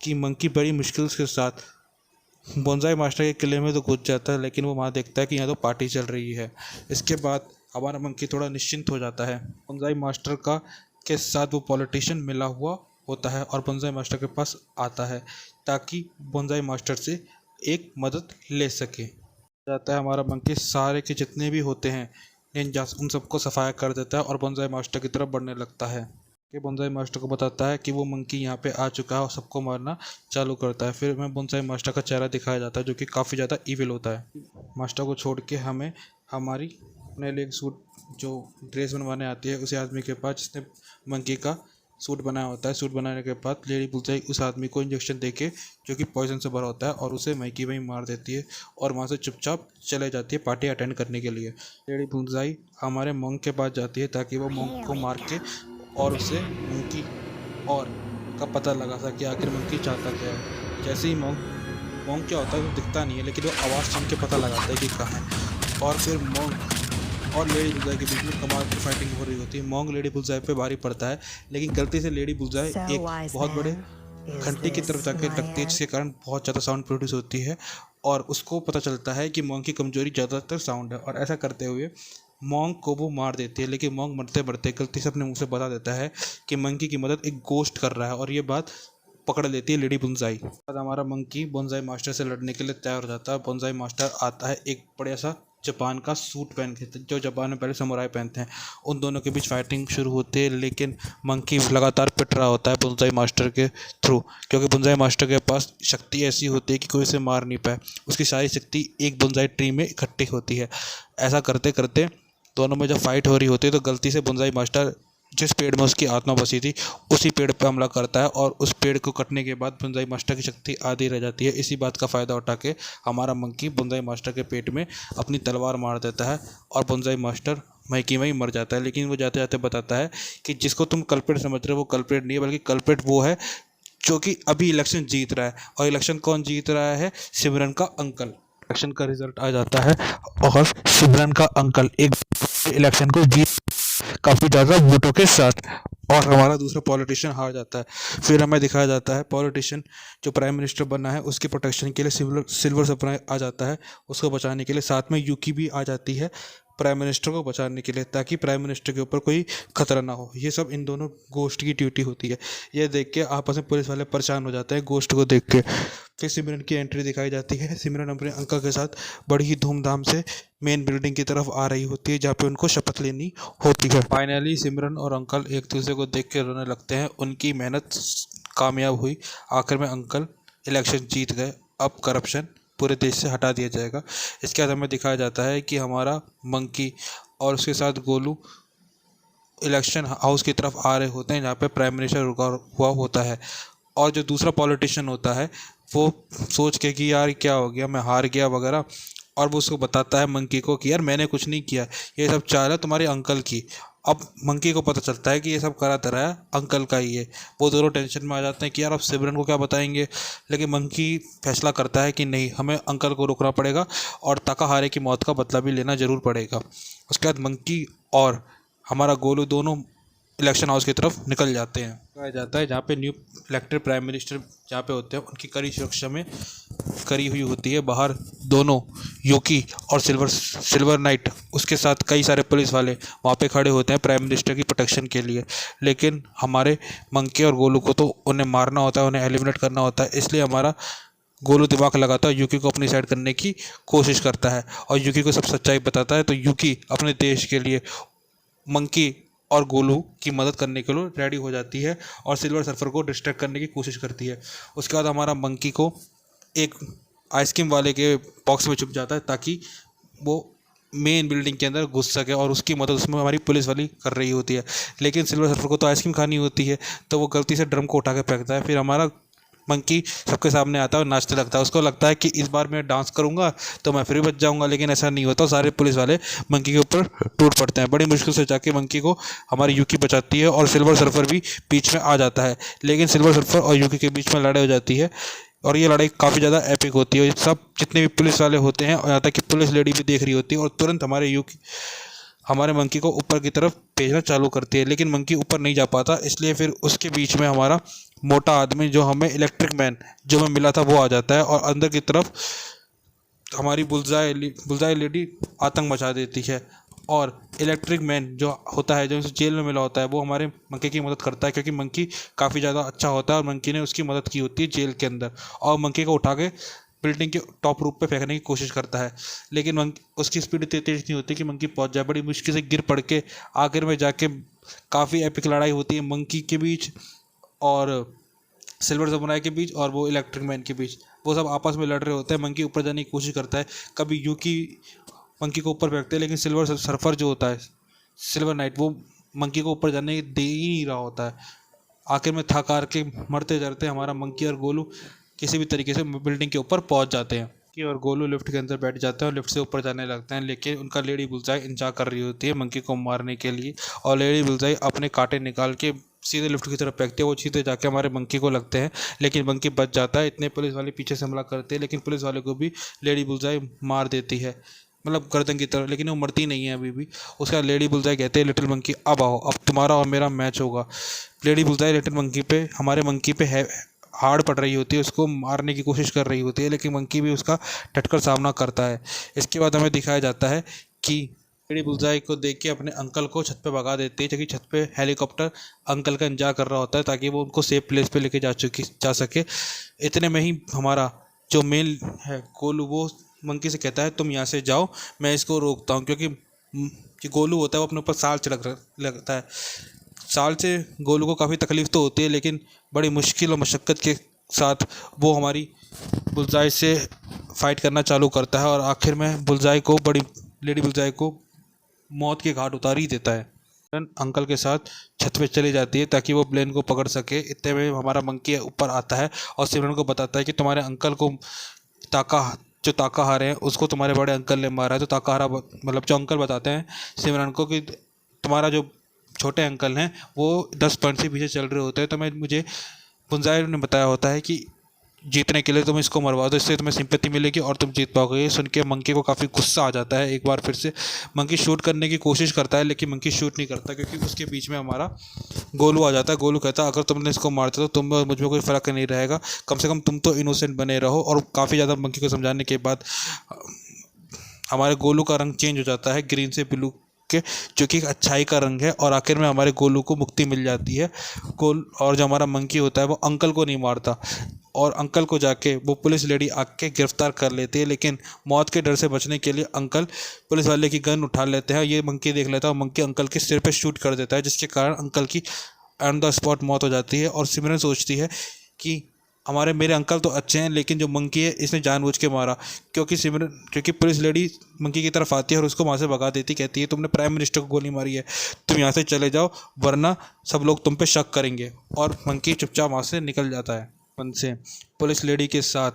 A: कि मंकी बड़ी मुश्किल के साथ बोंजाई मास्टर के किले में तो घुस जाता है, लेकिन वो वहाँ देखता है कि यहाँ तो पार्टी चल रही है। इसके बाद हमारा मंकी थोड़ा निश्चिंत हो जाता है। बोंजाई मास्टर का के साथ वो पॉलिटिशियन मिला हुआ होता है और बोंजाई मास्टर के पास आता है ताकि बोंजाई मास्टर से एक मदद ले सके। जाता है हमारा मंकी सारे के जितने भी होते हैं उन सबको सफाया कर देता है और बोंजाई मास्टर की तरफ बढ़ने लगता है। कि बोंजाई मास्टर को बताता है कि वो मंकी यहाँ पे आ चुका है और सबको मारना चालू करता है। फिर हमें बोंजाई मास्टर का चेहरा दिखाया जाता है जो कि काफ़ी ज़्यादा ईविल होता है। मास्टर को छोड़ के हमें हमारी अपने लिए सूट जो ड्रेस बनवाने आती है उसी आदमी के पास जिसने मंकी का सूट बनाया होता है। सूट बनाने के बाद लेडी बुलजाई उस आदमी को इंजेक्शन देके, जो कि पॉइजन से भरा होता है, और उसे मैकी वहीं मार देती है और वहाँ से चुपचाप चले जाती है पार्टी अटेंड करने के लिए। लेडी बुलजाई हमारे मोंग के पास जाती है ताकि वो मोंग को मार के और उसे मंकी और का पता लगा सके आखिर मंकी चाहता क्या है। जैसे ही मोंग क्या होता है वो दिखता नहीं है, लेकिन वो आवाज़ सुन के पता लगाता है कि कहाँ है। और फिर मोंग और लेडी बुलजाई के बीच में कमाल की फाइटिंग हो रही होती है। मोंग लेडी बुलजाई पे भारी पड़ता है, लेकिन गलती से लेडी बुलजाई एक बहुत बड़े घंटी की तरफ जाके लगती है, जिसके कारण बहुत ज़्यादा साउंड प्रोड्यूस होती है और उसको पता चलता है कि मोंग की कमजोरी ज़्यादातर साउंड है। और ऐसा करते हुए मोंग को वो मार देती है, लेकिन मोंग मरते मरते गलती से अपने मुंह से बता देता है कि मंकी की मदद एक गोश्त कर रहा है और ये बात पकड़ लेती है लेडी बुंजाई। बाद हमारा मंकी बोंजाई मास्टर से लड़ने के लिए तैयार हो जाता है। बोंजाई मास्टर आता है एक बढ़िया सा जापान का सूट पहन के, जो जापान में पहले समुराई पहनते हैं। उन दोनों के बीच फाइटिंग शुरू होती है, लेकिन मंकी लगातार पिट रहा होता है बोंजाई मास्टर के थ्रू, क्योंकि बोंजाई मास्टर के पास शक्ति ऐसी होती है कि कोई उसे मार नहीं पाए। उसकी सारी शक्ति एक बोंजाई ट्री में इकट्ठी होती है। ऐसा करते करते दोनों में जब फाइट हो रही होती है तो गलती से बोंजाई मास्टर जिस पेड़ में उसकी आत्मा बसी थी उसी पेड़ पर हमला करता है और उस पेड़ को कटने के बाद बोंजाई मास्टर की शक्ति आधी रह जाती है। इसी बात का फ़ायदा उठा के हमारा मंकी बोंजाई मास्टर के पेट में अपनी तलवार मार देता है और बोंजाई मास्टर मैकी में ही मर जाता है। लेकिन वो जाते जाते बताता है कि जिसको तुम कल्प्रिट समझ रहे हो वो कल्प्रिट नहीं है, बल्कि कल्प्रिट वो है जो कि अभी इलेक्शन जीत रहा है। और इलेक्शन कौन जीत रहा है? सिमरन का अंकल। इलेक्शन का रिजल्ट आ जाता है और सिमरन का अंकल एक इलेक्शन को जीत काफ़ी ज़्यादा वोटों के साथ। और हमारा दूसरा पॉलिटिशियन हार जाता है। फिर हमें दिखाया जाता है पॉलिटिशियन जो प्राइम मिनिस्टर बना है उसके प्रोटेक्शन के लिए सिल्वर सप्लाई आ जाता है उसको बचाने के लिए। साथ में यूकी भी आ जाती है प्राइम मिनिस्टर को बचाने के लिए, ताकि प्राइम मिनिस्टर के ऊपर कोई खतरा ना हो। ये सब इन दोनों गोश्त की ड्यूटी होती है। ये देख के आपस में पुलिस वाले परेशान हो जाते हैं गोश्त को देख के। फिर सिमरन की एंट्री दिखाई जाती है। सिमरन अपने अंकल के साथ बड़ी ही धूमधाम से मेन बिल्डिंग की तरफ आ रही होती है जहाँ पे उनको शपथ लेनी होती है। फाइनली सिमरन और अंकल एक दूसरे को देख के रोने लगते हैं। उनकी मेहनत कामयाब हुई। आखिर में अंकल इलेक्शन जीत गए। अब करप्शन पूरे देश से हटा दिया जाएगा। इसके बाद हमें दिखाया जाता है कि हमारा मंकी और उसके साथ गोलू इलेक्शन हाउस की तरफ आ रहे होते हैं जहाँ पे प्राइम मिनिस्टर रुका हुआ होता है। और जो दूसरा पॉलिटिशियन होता है वो सोच के कि यार क्या हो गया, मैं हार गया वगैरह, और वो उसको बताता है मंकी को कि यार मैंने कुछ नहीं किया, ये सब चाल है तुम्हारे अंकल की। अब मंकी को पता चलता है कि ये सब करा धरा है अंकल का ही है। वो दोनों टेंशन में आ जाते हैं कि यार अब सिमरन को क्या बताएंगे, लेकिन मंकी फैसला करता है कि नहीं, हमें अंकल को रोकना पड़ेगा और ताकाहारे की मौत का बदला भी लेना ज़रूर पड़ेगा। उसके बाद मंकी और हमारा गोलू दोनों इलेक्शन हाउस की तरफ निकल जाते हैं। कहा जाता है जहाँ पे न्यू इलेक्टेड प्राइम मिनिस्टर जहाँ पे होते हैं उनकी कड़ी सुरक्षा में करी हुई होती है। बाहर दोनों यूकी और सिल्वर नाइट उसके साथ कई सारे पुलिस वाले वहाँ पे खड़े होते हैं प्राइम मिनिस्टर की प्रोटेक्शन के लिए। लेकिन हमारे मंकी और गोलू को तो उन्हें मारना होता है, उन्हें एलिमिनेट करना होता है। इसलिए हमारा गोलू दिमाग लगाता है, यूकी को अपनी साइड करने की कोशिश करता है और यूकी को सब सच्चाई बताता है। तो यूकी अपने देश के लिए मंकी और गोलू की मदद करने के लिए रेडी हो जाती है और सिल्वर सर्फर को डिस्ट्रैक्ट करने की कोशिश करती है। उसके बाद हमारा मंकी को एक आइसक्रीम वाले के बॉक्स में छुप जाता है ताकि वो मेन बिल्डिंग के अंदर घुस सके, और उसकी मदद उसमें हमारी पुलिस वाली कर रही होती है। लेकिन सिल्वर सर्फर को तो आइसक्रीम खानी होती है तो वो गलती से ड्रम को उठा के फेंकता है। फिर हमारा मंकी सबके सामने आता है और नाचने लगता है। उसको लगता है कि इस बार मैं डांस करूंगा तो मैं फिर बच जाऊंगा, लेकिन ऐसा नहीं होता। सारे पुलिस वाले मंकी के ऊपर टूट पड़ते हैं। बड़ी मुश्किल से जाके मंकी को हमारी यूकी बचाती है और सिल्वर सर्फर भी बीच में आ जाता है। लेकिन सिल्वर सर्फर और यूकी के बीच में लड़ाई हो जाती है और ये लड़ाई काफ़ी ज़्यादा एपिक होती है। सब जितने भी पुलिस वाले होते हैं और यहाँ तक कि पुलिस लेडी भी देख रही होती है और तुरंत हमारे मंकी को ऊपर की तरफ भेजना चालू करती है। लेकिन मंकी ऊपर नहीं जा पाता, इसलिए फिर उसके बीच में हमारा मोटा आदमी जो हमें इलेक्ट्रिक मैन जो हमें मिला था वो आ जाता है और अंदर की तरफ हमारी बुलजाई लेडी आतंक मचा देती है। और इलेक्ट्रिक मैन जो होता है, जो उसे जेल में मिला होता है, वो हमारे मंकी की मदद करता है क्योंकि मंकी काफ़ी ज़्यादा अच्छा होता है और मंकी ने उसकी मदद की होती है जेल के अंदर। और मंकी को उठा के बिल्डिंग के टॉप रूप पे फेंकने की कोशिश करता है, लेकिन उसकी स्पीड इतनी तेज नहीं होती कि मंकी पहुंच जाए। बड़ी मुश्किल से गिर पड़ के आखिर में जाके काफ़ी एपिक लड़ाई होती है मंकी के बीच और सिल्वर समुराई के बीच और वो इलेक्ट्रिक मैन के बीच। वो सब आपस में लड़ रहे होते हैं। मंकी ऊपर जाने की कोशिश करता है, कभी यूकी मंकी को ऊपर फेंकते हैं, लेकिन सिल्वर सर्फर जो होता है, सिल्वर नाइट, वो मंकी को ऊपर जाने दे ही नहीं रहा होता है। आखिर में थक हार के मरते जरते हमारा मंकी और गोलू किसी भी तरीके से बिल्डिंग के ऊपर पहुंच जाते हैं। मंकी और गोलू लिफ्ट के अंदर बैठ जाते हैं और लिफ्ट से ऊपर जाने लगते हैं, लेकिन उनका लेडी बुलजाई इंतजार कर रही होती है मंकी को मारने के लिए। और लेडी बुलजाई अपने कांटे निकाल के सीधे लिफ्ट की तरफ फेंकते हैं। वो सीधे जाके हमारे मंकी को लगते हैं, लेकिन मंकी बच जाता है। इतने पुलिस वाले पीछे से हमला करते हैं, लेकिन पुलिस वाले को भी लेडी बुलजाई मार देती है, मतलब गर्दन की तरफ, लेकिन वो मरती नहीं है अभी भी। उसके बाद लेडी बुलजाई कहते हैं लिटिल मंकी अब आओ, अब तुम्हारा और मेरा मैच होगा। लेडी बुलजाई लिटिल मंकी पे, हमारे मंकी पे है हार्ड पड़ रही होती है, उसको मारने की कोशिश कर रही होती है, लेकिन मंकी भी उसका डटकर सामना करता है। इसके बाद हमें दिखाया जाता है कि लेडी बुलजाई को देख के अपने अंकल को छत पे भगा देती है, क्योंकि छत पे हेलीकॉप्टर अंकल का इंतजार कर रहा होता है ताकि वो उनको सेफ प्लेस पे लेके जा सके। इतने में ही हमारा जो मेल है गोलू, वो मंकी से कहता है तुम यहाँ से जाओ, मैं इसको रोकता हूँ, क्योंकि जो गोलू होता है वो अपने ऊपर साल छिड़क लगता है। साल से गोलू को काफ़ी तकलीफ़ तो होती है, लेकिन बड़ी मुश्किल और मशक्क़त के साथ वो हमारी बुलजाई से फाइट करना चालू करता है और आखिर में लेडी बुलजाई को मौत के घाट उतार ही देता है। अंकल के साथ छत पे चली जाती है ताकि वो प्लेन को पकड़ सके। इतने में हमारा मंकी ऊपर आता है और सिमरन को बताता है कि तुम्हारे अंकल को ताकाहारे हैं उसको तुम्हारे बड़े अंकल ने मारा है। तो ताकाहारा मतलब जो अंकल बताते हैं सिमरन को कि तुम्हारा जो छोटे अंकल हैं वो 10 पॉइंट से पीछे चल रहे होते हैं। तो मुझे बुलजाई ने बताया होता है कि जीतने के लिए तुम इसको मरवा दो, इससे तुम्हें सिंपैथी मिलेगी और तुम जीत पाओगे। ये सुन के मंकी को काफ़ी गुस्सा आ जाता है। एक बार फिर से मंकी शूट करने की कोशिश करता है, लेकिन मंकी शूट नहीं करता क्योंकि उसके बीच में हमारा गोलू आ जाता है। गोलू कहता है अगर तुमने इसको मारते तो तुम मुझ में कोई फ़र्क नहीं रहेगा, कम से कम तुम तो इनोसेंट बने रहो। और काफ़ी ज़्यादा मंकी को समझाने के बाद हमारे गोलू का रंग चेंज हो जाता है ग्रीन से ब्लू के, जो कि एक अच्छाई का रंग है। और आखिर में हमारे गोलू को मुक्ति मिल जाती है। और जो हमारा मंकी होता है वो अंकल को नहीं मारता, और अंकल को जाके वो पुलिस लेडी आके गिरफ्तार कर लेती है। लेकिन मौत के डर से बचने के लिए अंकल पुलिस वाले की गन उठा लेते हैं। ये मंकी देख लेता है और मंकी अंकल के सिर पे शूट कर देता है, जिसके कारण अंकल की ऑन द स्पॉट मौत हो जाती है। और सिमरन सोचती है कि मेरे अंकल तो अच्छे हैं, लेकिन जो मंकी है इसने जानबूझ के मारा। क्योंकि पुलिस लेडी मंकी की तरफ आती है और उसको वहाँ से भगा देती, कहती है तुमने प्राइम मिनिस्टर को गोली मारी है, तुम यहाँ से चले जाओ वरना सब लोग तुम पे शक करेंगे। और मंकी चुपचाप वहाँ से निकल जाता है। से पुलिस लेडी के साथ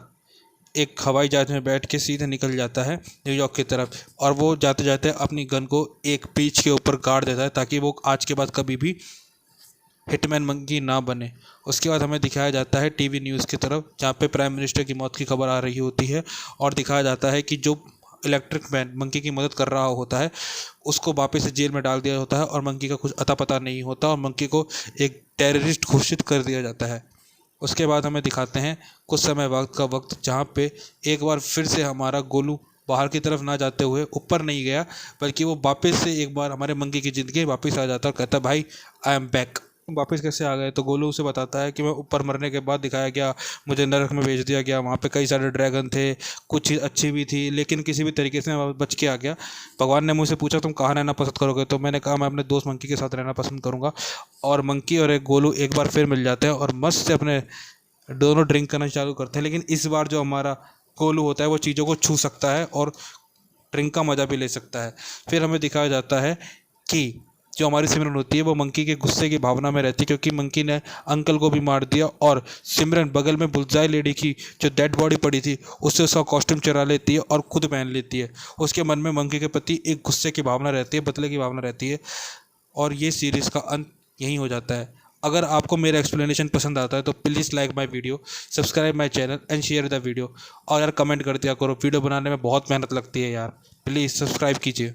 A: एक हवाई जहाज में बैठ के सीधे निकल जाता है न्यूयॉर्क की तरफ। और वो जाते जाते अपनी गन को एक बीच के ऊपर गाड़ देता है ताकि वो आज के बाद कभी भी हिटमैन मंकी ना बने। उसके बाद हमें दिखाया जाता है टीवी न्यूज़ की तरफ, जहाँ पे प्राइम मिनिस्टर की मौत की खबर आ रही होती है। और दिखाया जाता है कि जो इलेक्ट्रिक मैन मंकी की मदद कर रहा होता है उसको वापस से जेल में डाल दिया होता है, और मंकी का कुछ अता पता नहीं होता, और मंकी को एक टेररिस्ट घोषित कर दिया जाता है। उसके बाद हमें दिखाते हैं कुछ समय वक्त जहाँ पे एक बार फिर से हमारा गोलू बाहर की तरफ ना जाते हुए ऊपर नहीं गया, बल्कि वो वापस से एक बार हमारे मंकी की ज़िंदगी वापस आ जाता है और कहता है भाई आई एम बैक। वापस कैसे आ गए? तो गोलू उसे बताता है कि मैं ऊपर मरने के बाद दिखाया गया, मुझे नरक में भेज दिया गया, वहाँ पे कई सारे ड्रैगन थे, कुछ चीज़ अच्छी भी थी, लेकिन किसी भी तरीके से मैं बच के आ गया। भगवान ने मुझसे पूछा तुम कहाँ रहना पसंद करोगे, तो मैंने कहा मैं अपने दोस्त मंकी के साथ रहना पसंद करूँगा। और मंकी और एक गोलू एक बार फिर मिल जाते हैं और मस्त से अपने दोनों ड्रिंक करना चालू करते हैं। लेकिन इस बार जो हमारा गोलू होता है वो चीज़ों को छू सकता है और ड्रिंक का मज़ा भी ले सकता है। फिर हमें दिखाया जाता है कि जो हमारी सिमरन होती है वो मंकी के गुस्से की भावना में रहती है, क्योंकि मंकी ने अंकल को भी मार दिया। और सिमरन बगल में बुलजाई लेडी की जो डेड बॉडी पड़ी थी उससे उसका कॉस्ट्यूम चुरा लेती है और खुद पहन लेती है। उसके मन में मंकी के प्रति एक गुस्से की भावना रहती है, बदले की भावना रहती है। और ये सीरीज़ का अंत यहीं हो जाता है। अगर आपको मेरा एक्सप्लेनेशन पसंद आता है तो please like my video, subscribe my channel and share the video. और यार कमेंट कर दिया करो, वीडियो बनाने में बहुत मेहनत लगती है यार, प्लीज़ सब्सक्राइब कीजिए।